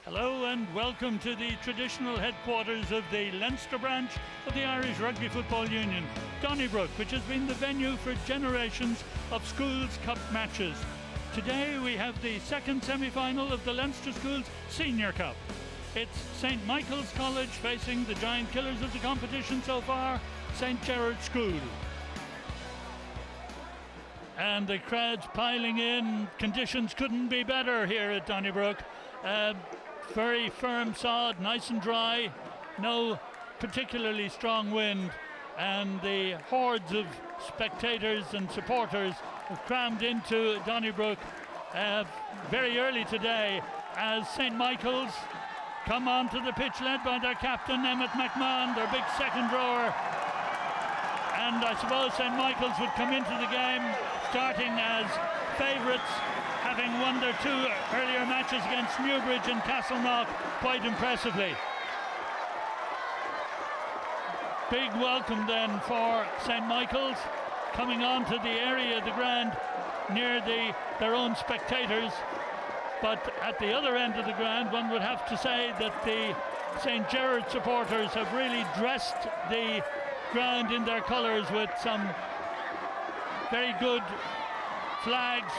Hello and welcome to the traditional headquarters of the Leinster branch of the Irish Rugby Football Union, Donnybrook, which has been the venue for generations of schools cup matches. Today we have the second semi-final of the Leinster Schools Senior Cup. It's St Michael's College facing the giant killers of the competition so far, St Gerard School. And the crowds piling in. Conditions couldn't be better here at Donnybrook. Very firm sod, nice and dry, no particularly strong wind, and the hordes of spectators and supporters have crammed into Donnybrook very early today as St Michael's come onto the pitch led by their captain Emmett McMahon, their big second rower. And I suppose St Michael's would come into the game starting as favourites, having won their two earlier matches against Newbridge and Castleknock quite impressively. Big welcome then for St Michael's, coming onto the area of the ground near their own spectators. But at the other end of the ground, one would have to say that the St Gerard supporters have really dressed the ground in their colours with some very good flags,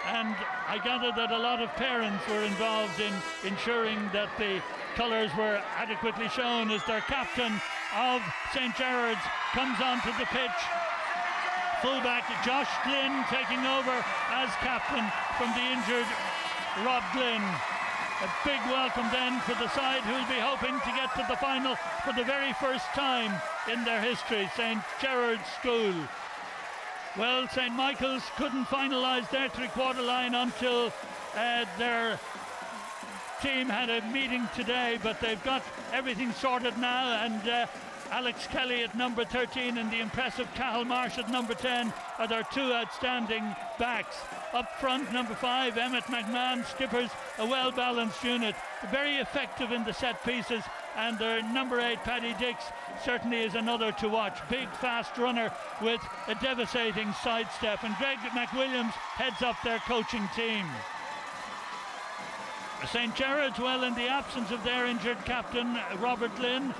and I gather that a lot of parents were involved in ensuring that the colours were adequately shown as their captain of St Gerard's comes onto the pitch. Fullback Josh Glynn taking over as captain from the injured Rob Glynn. A big welcome then for the side who'll be hoping to get to the final for the very first time in their history, St Gerard's School. Well, St Michael's couldn't finalise their three-quarter line until their team had a meeting today, but they've got everything sorted now, and Alex Kelly at number 13 and the impressive Cathal Marsh at number 10 are their two outstanding backs. Up front, number 5, Emmett McMahon, skippers a well-balanced unit, very effective in the set pieces, and their number 8, Paddy Dix, certainly is another to watch. Big, fast runner with a devastating sidestep, and Greg McWilliams heads up their coaching team. St Gerard's, well, in the absence of their injured captain, Robert Lynn,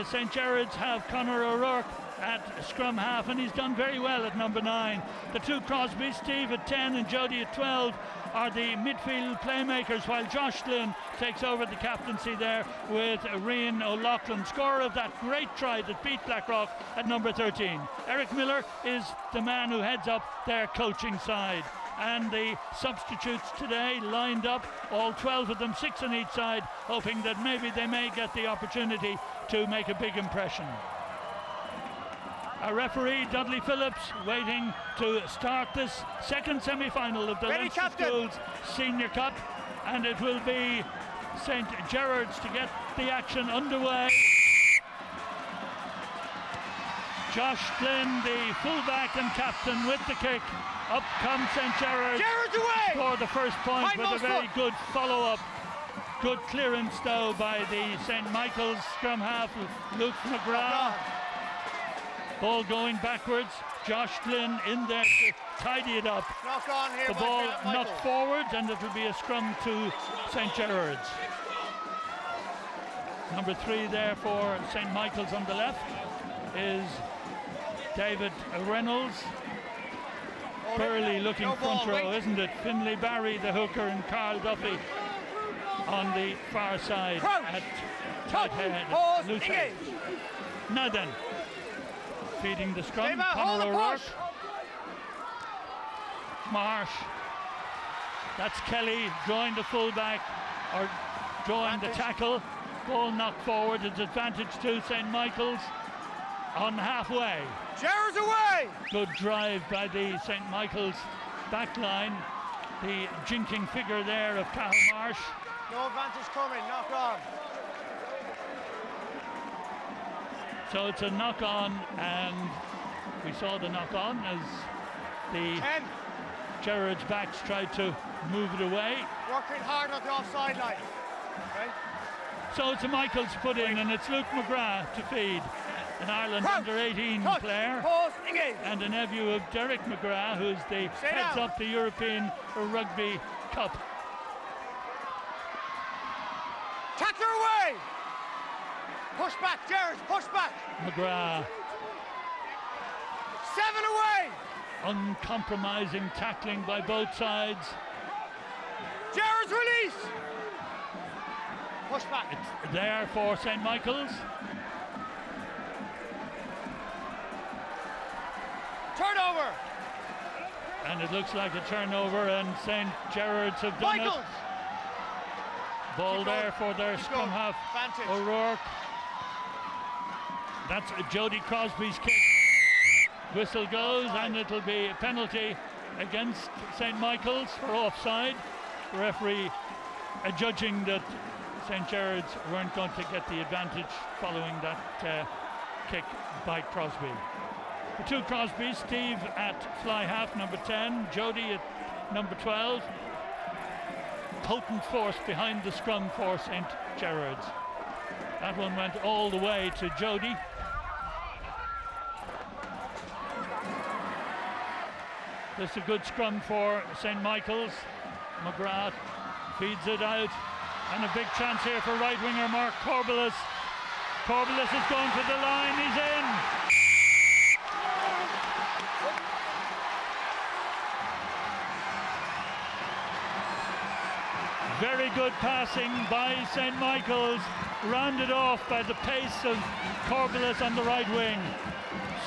St Gerard's have Conor O'Rourke at scrum half, and he's done very well at number 9. The two Crosby, Steve at 10 and Jody at 12, are the midfield playmakers, while Josh Glynn takes over the captaincy there with Rian O'Loughlin, scorer of that great try that beat Blackrock at number 13. Eric Miller is the man who heads up their coaching side. And the substitutes today lined up, all 12 of them, 6 on each side, hoping that maybe they may get the opportunity to make a big impression. Our referee, Dudley Phillips, waiting to start this second semi-final of the Leinster Schools Senior Cup, and it will be St Gerard's to get the action underway. Josh Glynn, the fullback and captain, with the kick. Up comes St Gerard's. Gerard's away! Score the first point with a very good follow-up. Good clearance though by the St Michael's scrum half, Luke McGrath. Ball going backwards. Josh Glynn in there to tidy it up. Knock on here. The ball knocked forward, and it will be a scrum to St Gerard's. Number 3 there for St Michael's on the left is David Reynolds. Burley looking front row, isn't it? Finlay Barry, the hooker, and Carl Duffy on the far side at tight head. Loose head. Now then, feeding the scrum, Conor O'Rourke. Marsh. That's Kelly drawing the fullback, or drawing the tackle. Ball knocked forward, it's advantage to St Michael's on halfway. Gerard's away! Good drive by the St Michael's back line. The jinking figure there of Cathal Marsh. No advantage coming, knock on. So it's a knock on, and we saw the knock on as the 10. Gerard's backs tried to move it away. Working hard on the offside line. Okay. So it's a Michael's put in, and it's Luke McGrath to feed. An Ireland under-18 player, and a nephew of Derek McGrath, who's the heads up the European Rugby Cup. Tackler away! Push back, Gerard, push back! McGrath. 7 away! Uncompromising tackling by both sides. Gerard's release! Push back. It's there for St. Michael's. Turnover! And it looks like a turnover, and St. Gerard's have done Michaels! it. Ball there for their scrum half, Vantage. O'Rourke. That's Jody Crosby's kick. Whistle goes, and it'll be a penalty against St. Michael's for offside. The referee judging that St. Gerard's weren't going to get the advantage following that kick by Crosby. The two Crosbys, Steve at fly half, number 10, Jody at number 12. Potent force behind the scrum for St. Gerard's. That one went all the way to Jody. This is a good scrum for St. Michael's. McGrath feeds it out, and a big chance here for right winger Mark Corbelis. Corbelis is going to the line, he's in. Very good passing by St. Michael's, rounded off by the pace of Corbelis on the right wing.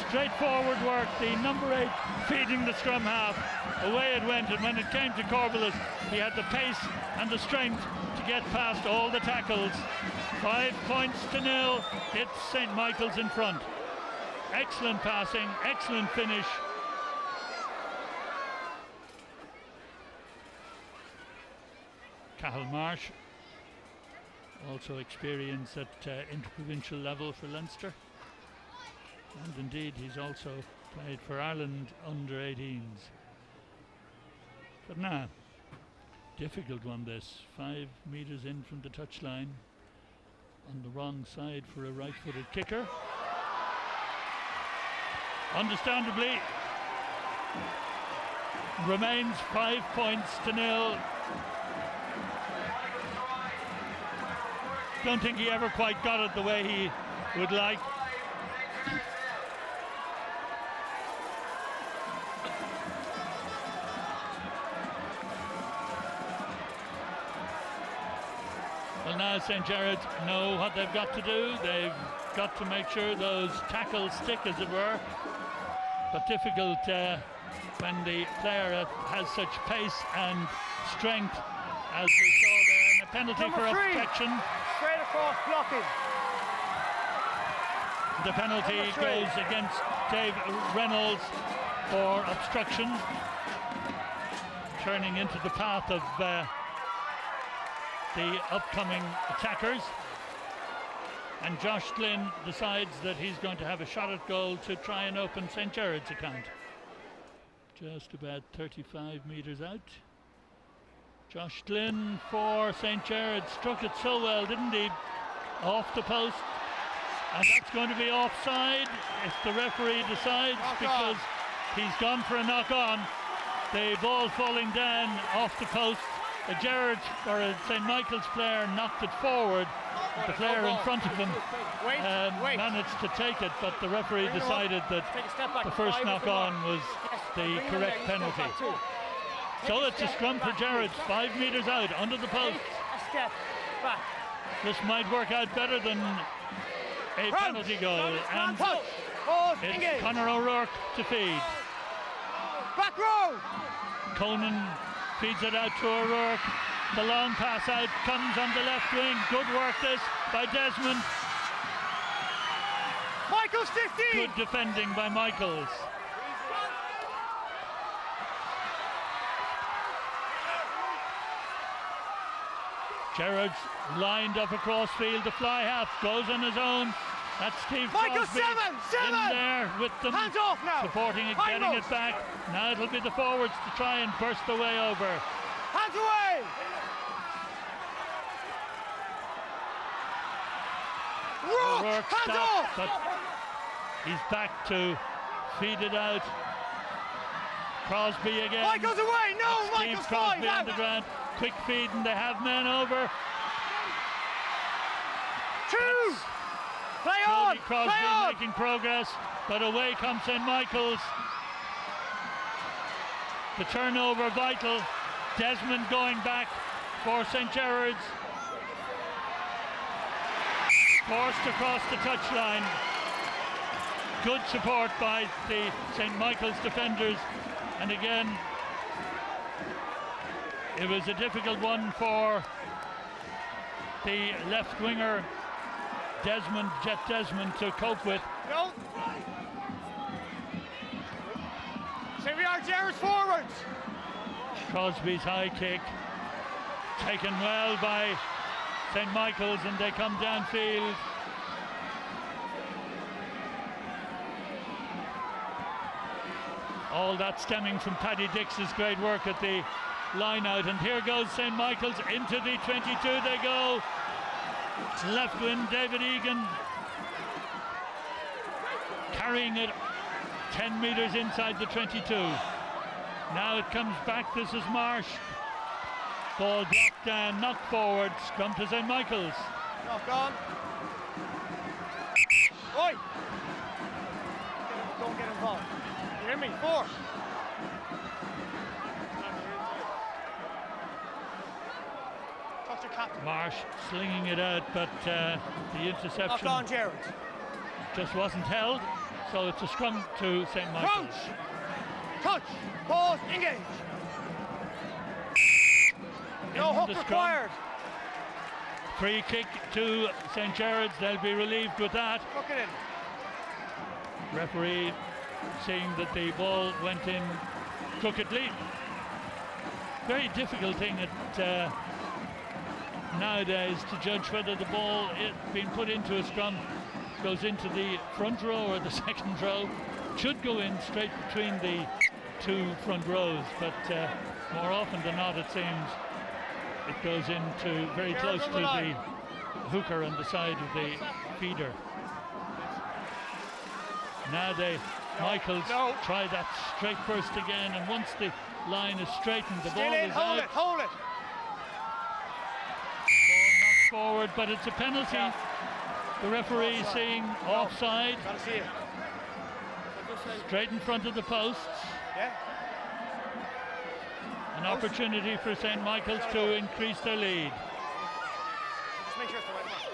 Straightforward work, the number 8 feeding the scrum half. Away it went, and when it came to Corbelis, he had the pace and the strength to get past all the tackles. 5 points to 0, it's St. Michael's in front. Excellent passing, excellent finish. Cathal Marsh, also experience at interprovincial level for Leinster, and indeed he's also played for Ireland under 18s. But now, difficult one this, 5 metres in from the touchline, on the wrong side for a right-footed kicker. Understandably, remains 5 points to 0. Don't think he ever quite got it the way he would like. Well, now St. Gerard know what they've got to do. They've got to make sure those tackles stick, as it were. But difficult when the player has such pace and strength as we saw there. And a penalty for obstruction. Straight across blocking. The penalty goes against Dave Reynolds for obstruction, turning into the path of the upcoming attackers. And Josh Glynn decides that he's going to have a shot at goal to try and open St. Gerard's account. Just about 35 metres out. Josh Glynn for St. Gerard, struck it so well, didn't he? Off the post, and that's going to be offside if the referee decides, because he's gone for a knock on. The ball falling down off the post. A Gerard or a St. Michael's player knocked it forward. The player in front of him managed to take it, but the referee decided that the first knock on was the correct penalty. So it's a scrum for Gerard, 5 metres out, under the post. This might work out better than a penalty goal. And it's Conor O'Rourke to feed. Back row! Conan feeds it out to O'Rourke. The long pass out comes on the left wing. Good work this by Desmond. Michaels 15! Good defending by Michaels. Gerard's lined up across field. The fly half goes on his own. That's Steve Crosby in there with them, hands off now, supporting it, getting it back. Now it'll be the forwards to try and burst the way over. Hands away! O'Rourke stopped, but he's back to feed it out. Crosby again. Michael's away! No, Steve Michael's Crosby fine! on the ground. Quick feed, and they have men over. two. Play on. Crosby Play on. making progress, but away comes St. Michael's. The turnover vital. Desmond going back for St. Gerard's. Forced across the touchline. Good support by the St. Michael's defenders, and again it was a difficult one for the left winger Jet Desmond to cope with. No. Say we are Gerard's forwards. Crosby's high kick taken well by St. Michael's, and they come downfield. All that stemming from Paddy Dix's great work at the line out, and here goes St. Michael's into the 22 they go. Left wing David Egan carrying it 10 metres inside the 22. Now it comes back, this is Marsh. Ball blocked down, knocked forward, scrum to St. Michael's. Knock on. Oi! Don't get involved. You hear me? 4. Talk to captain. Marsh slinging it out, but the interception Knock on, Gerard. just wasn't held, so it's a scrum to St. Michael's. Touch! Pause! Engage! No In hook the scrum. required. Free kick to St. Gerard's, they'll be relieved with that. Hook it in. Referee seeing that the ball went in crookedly. Very difficult thing at nowadays to judge whether the ball being put into a scrum goes into the front row or the second row. Should go in straight between the two front rows, but more often than not it seems it goes into very close to the hooker on the side of the feeder. Now Michaels try that straight burst again, and once the line is straightened, the ball is hold out. it, hold it. Ball knocked forward, but it's a penalty. Yeah. The referee Offside. seeing offside. Gotta see it. Straight in front of the posts. Yeah. An opportunity for St. Michael's to increase their lead. Just make sure it's the right one.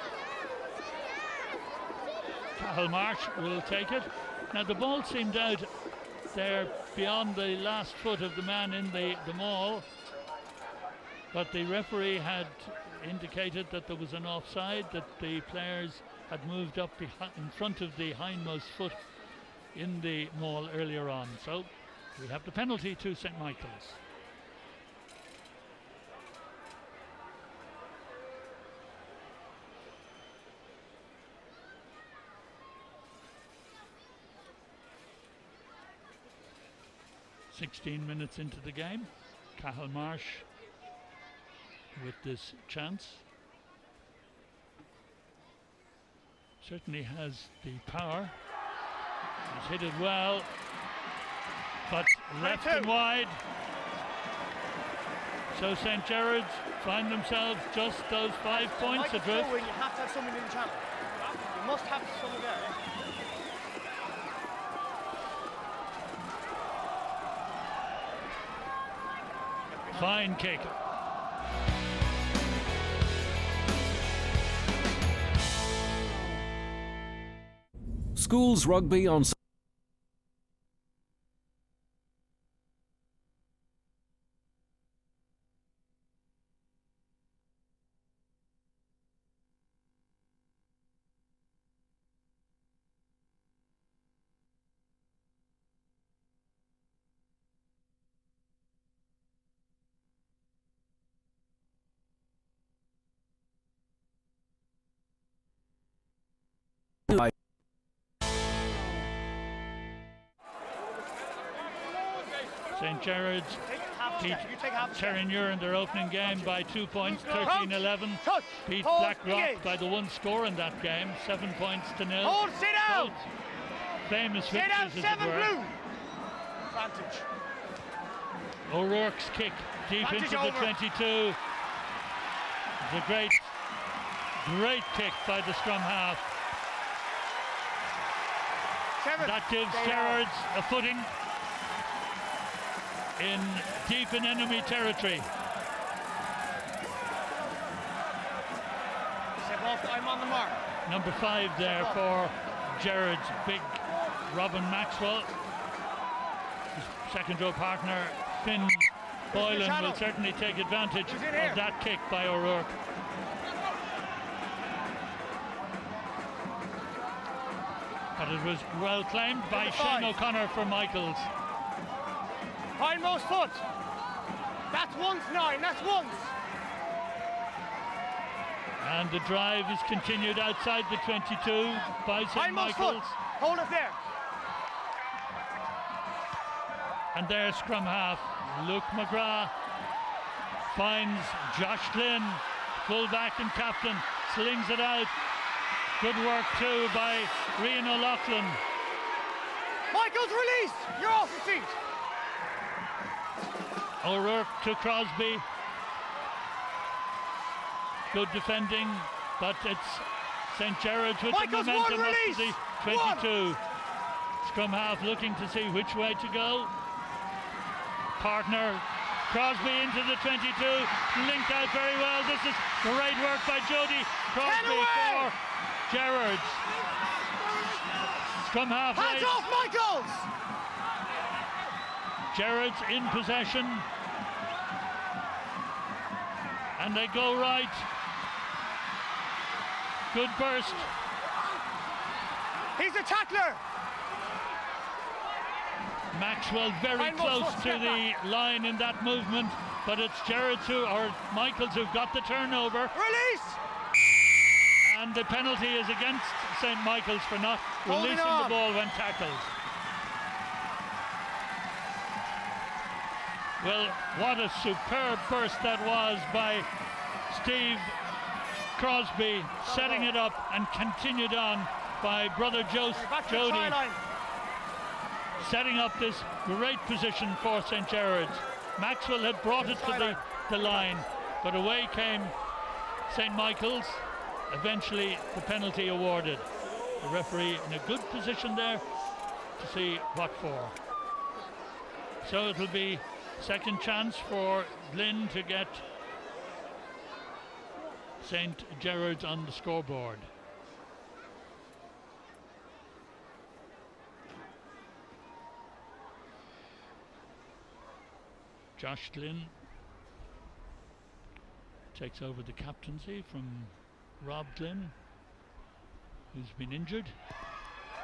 Cahill Marsh will take it. Now the ball seemed out there beyond the last foot of the man in the maul, but the referee had indicated that there was an offside, that the players had moved up in front of the hindmost foot in the maul earlier on. So we have the penalty to St. Michael's. (16 minutes into the game). Cahill Marsh with this chance. Certainly has the power. He's hit it well, but left and wide. So St. Gerard's find themselves just those 5 points Like adrift. you have to have someone in the channel. You must have someone there. Fine kick. Schools rugby on St. Gerard's beat Terranure in their opening game by 2 points, 13-11. Beat Blackrock by the one score in that game, 7 points to 0. Hold, sit down! Both famous Sit down, victors, as it 7 were. blue! Advantage. O'Rourke's kick deep Advantage into the over. 22. It's a great Great kick by the scrum half. 7. That gives Stay Gerard a footing in deep in enemy territory. Step off, I'm on the mark. Number 5 there for Gerard's big Robin Maxwell. His second row partner Finn Boylan will certainly take advantage of that kick by O'Rourke. But it was well claimed by Shane O'Connor for Michaels. Hindmost foot. That's once, 9. That's once. And the drive is continued outside the 22 by St. Hindmost Michaels. foot. Hold it there. And their scrum half, Luke McGrath, finds Josh Glynn, full-back and captain, slings it out. Good work too by Rian O'Loughlin. Michaels released. You're off your feet. O'Rourke to Crosby. Good defending, but it's St. Gerard's with Michaels, the momentum one up release. to the 22. Scrum half looking to see which way to go. Partner Crosby into the 22, linked out very well. This is great work by Jody Crosby for Gerard. Scrum half Hands right. off, Michaels! Gerard's in possession. And they go right. Good burst. He's a tackler. Maxwell very close to the line in that movement, but it's Gerard or Michaels who've got the turnover. Release! And the penalty is against St. Michael's for not releasing the ball when tackled. Well, what a superb burst that was by Steve Crosby, setting it up and continued on by brother Jody, setting up this great position for St. Gerard's. Maxwell had brought it to the line, but away came St. Michael's. Eventually the penalty awarded. The referee in a good position there to see what for. So it'll be second chance for Glynn to get St. Gerard's on the scoreboard. Josh Glynn takes over the captaincy from Rob Glynn, who's been injured.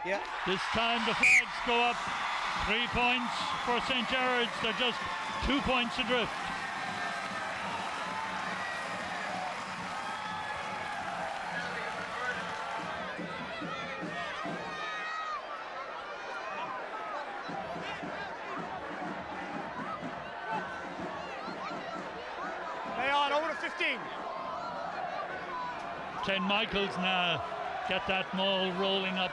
Yeah. This time the flags go up. 3 points for St. Gerard's. They're just 2 points adrift. They are over to 15. St. Michael's now get that maul rolling up.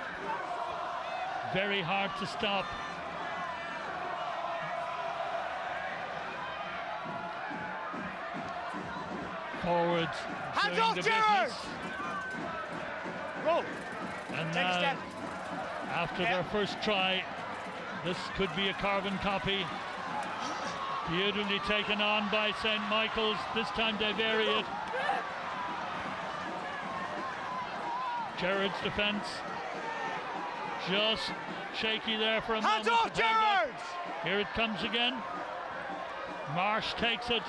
Very hard to stop. Forwards. Hands doing off, the Gerard! business. Roll. And Take a step. after their first try, this could be a carbon copy. Beautifully taken on by St. Michael's. This time they vary it. Gerard's defence just shaky there for a moment. Hands off, Gerard! Here it comes again. Marsh takes it.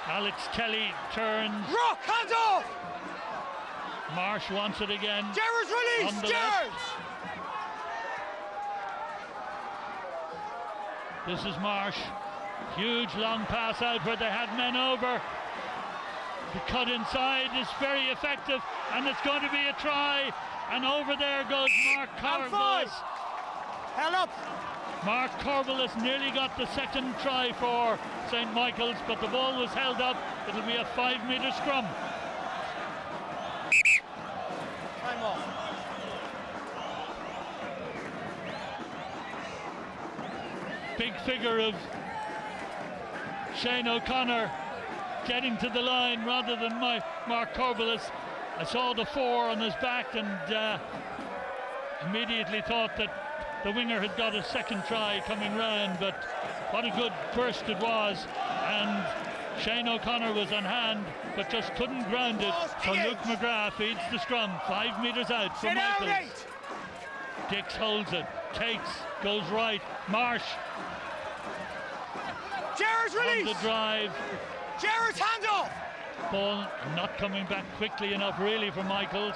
Alex Kelly turns. Rock, hands off! Marsh wants it again. Gerard's release, on the Gerard! left. This is Marsh. Huge long pass out where they had men over. The cut inside is very effective, and it's going to be a try. And over there goes Mark Corbell. Held up. Mark Corbell has nearly got the second try for St. Michael's, but the ball was held up. It'll be a 5-metre scrum. Time off. Big figure of Shane O'Connor getting to the line rather than Mark Corbelis. I saw the 4 on his back and immediately thought that the winger had got a second try coming round, but what a good burst it was, and Shane O'Connor was on hand but just couldn't ground it, so Luke McGrath feeds the scrum 5 metres out from Michaels. Dix holds it, takes, goes right, Marsh Gerard's release! on the drive. Gerard's hand off! Ball not coming back quickly enough really for Michaels.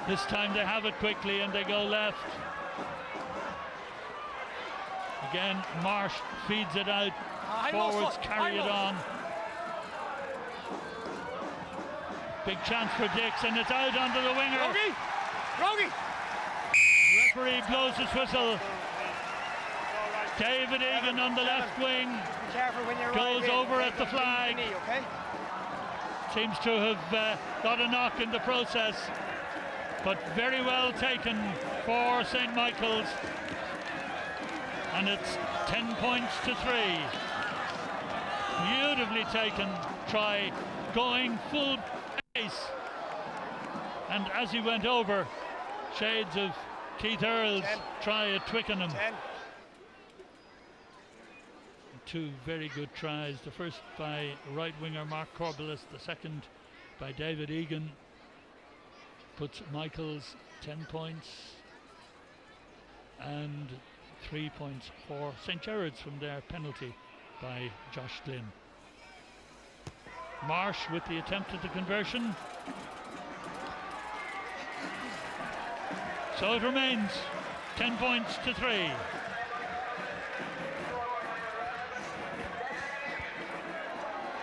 This time they have it quickly and they go left. Again, Marsh feeds it out. Forwards carry it on. Big chance for Dix, and it's out onto the winger. Rogie! Referee blows his whistle. David Egan on the left wing goes over at the flag. Seems to have got a knock in the process, but very well taken for St. Michael's, and it's 10 points to 3. Beautifully taken try, going full pace, and as he went over, shades of Keith Earls try at Twickenham. 2 very good tries, the first by right winger Mark Corbelis, the second by David Egan, puts Michaels 10 points, and 3 points for St. Gerard's from their penalty by Josh Glynn. Marsh with the attempt at the conversion. So it remains 10 points to 3.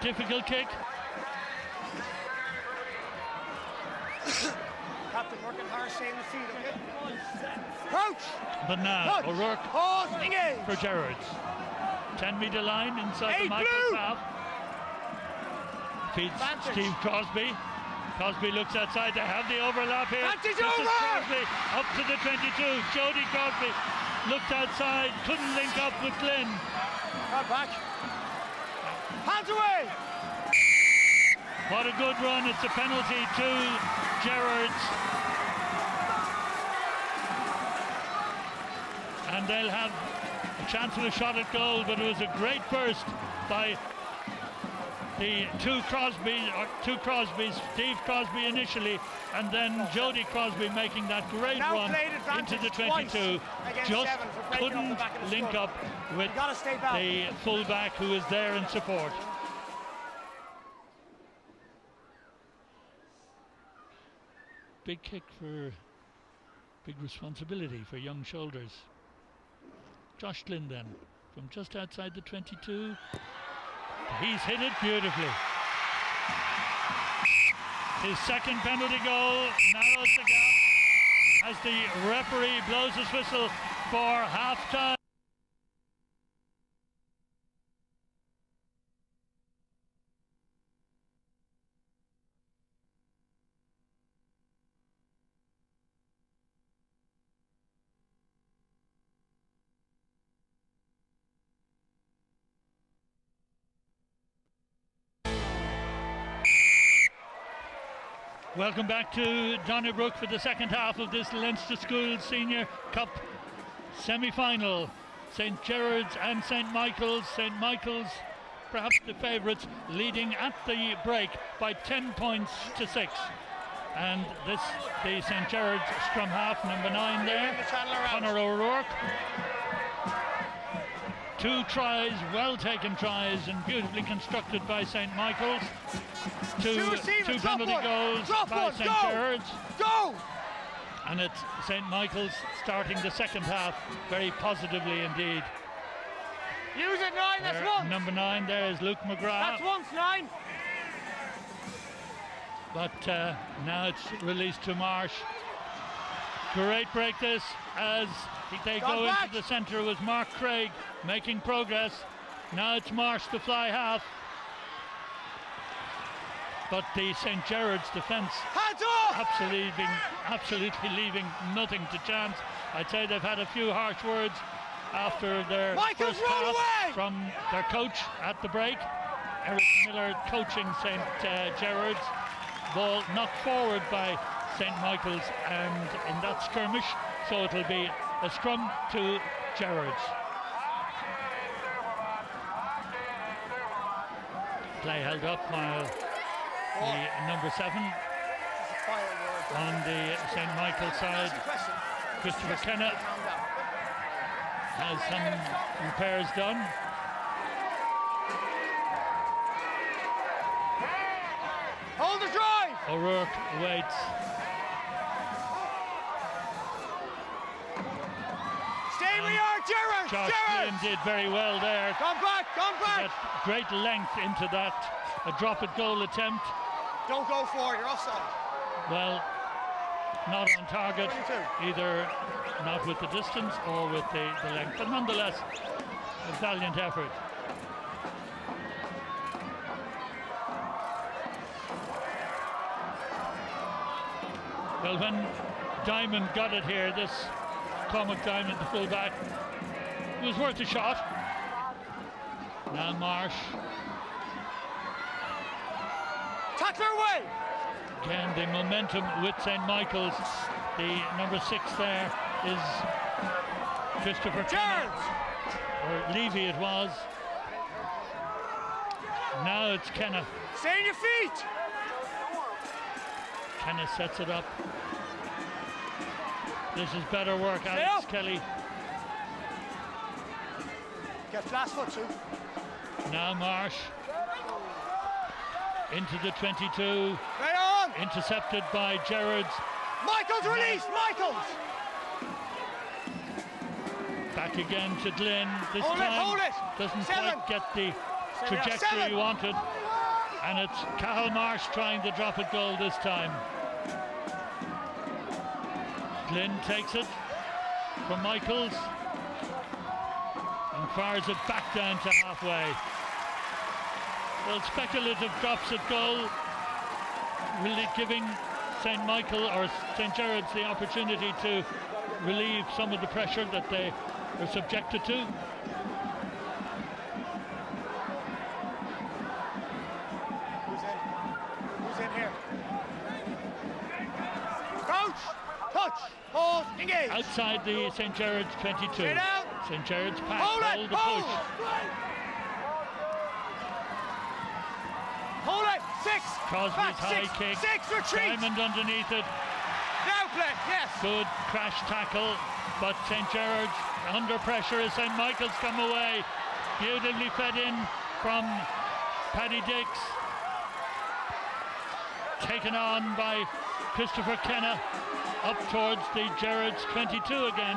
Difficult kick. Captain working hard, staying the feet, okay? Crouch! But now O'Rourke for Gerard's. 10-metre line inside the Michaels half. Feeds Steve Crosby. Crosby looks outside. They have the overlap here. This is Crosby up to the 22. Jody Crosby looked outside, couldn't link up with Glynn. Back. Hands away! What a good run. It's a penalty to Gerard's. And they'll have a chance of a shot at goal, but it was a great burst by the two Crosbys, Steve Crosby initially, and then Jody Crosby making that great run into the 22. Just couldn't link up with the fullback who was there in support. Big kick for big responsibility for young shoulders. Josh Glynn then from just outside the 22. He's hit it beautifully. His second penalty goal narrows the gap as the referee blows his whistle for half-time. Welcome back to Donnybrook for the second half of this Leinster Schools Senior Cup semi-final. St. Gerard's and St. Michael's. St. Michael's, perhaps the favourites, leading at the break by 10 points to 6. And this, the St. Gerard's scrum half, number 9 there, Conor O'Rourke. 2 tries, well taken tries, and beautifully constructed by St. Michael's. Two penalty goals by St. Gerard's. And it's St. Michael's starting the second half very positively indeed. Use it, 9, that's once. Number 9 there is Luke McGrath. That's once, 9. But now it's released to Marsh. Great break this as they go into the centre with Mark Craig making progress. Now it's Marsh the fly half. But the St. Gerard's defence absolutely leaving nothing to chance. I'd say they've had a few harsh words after their Michaels, first roll pass away! from their coach at the break. Eric Miller coaching St. Gerard's. Ball knocked forward by St. Michael's and in that skirmish, so it'll be a scrum to Gerard's. Play held up while the number 7 on the St. Michael side, Christopher Kenna, has some repairs done. Hold the drive! O'Rourke waits. Stay where you are, Gerard! Josh Gerard! Flynn did very well there. Come back, come back! Got great length into that drop at goal attempt. Don't go for it, you're offside. Well, not on target, 22. either not with the distance or with the length, but nonetheless, a valiant effort. Well, when Diamond got it here, this Cormac Diamond, the fullback, it was worth a shot. Now Marsh. Tackler away! Again, the momentum with St. Michael's. The number 6 there is Christopher Kenna, or Levy it was. Now it's Kenna. Stay on your feet! Kenna sets it up. This is better work, Stay Alex up. Kelly. Get last foot, too. Now Marsh. Into the 22. Stay on! Intercepted by Gerard's. Michaels release! Michaels! Back again to Glynn. This Hold it, time hold it! doesn't 7. quite get the Seven. trajectory he wanted. And it's Cathal Marsh trying to drop it goal this time. Glynn takes it from Michaels and fires it back down to halfway. Well, speculative drops at goal, really giving St. Michael or St. Gerard's the opportunity to relieve some of the pressure that they were subjected to. Who's in here? Coach! Touch! Hold! Engage! Outside the St. Gerard's 22. Stay down! St. Gerard's pass, Hold hold it! the Hold! push. Hold it! 6! Crosby's Back, high 6, kick. 6, retreat! Diamond underneath it. Now play, yes! Good crash tackle, but St. Gerard's under pressure as St. Michael's come away. Beautifully fed in from Paddy Dix. Taken on by Christopher Kenna up towards the Gerard's 22 again.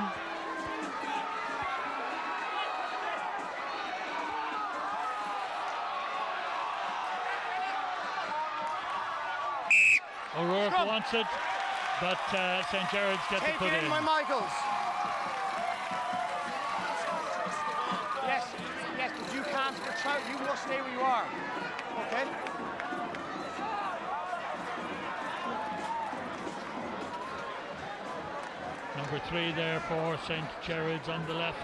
O'Rourke Scrum. wants it, but St. Gerard's get the Take put it in in. by Michaels. Yes, yes, but you can't retreat. You must stay where you are. Okay? Number 3 there for St. Gerard's on the left.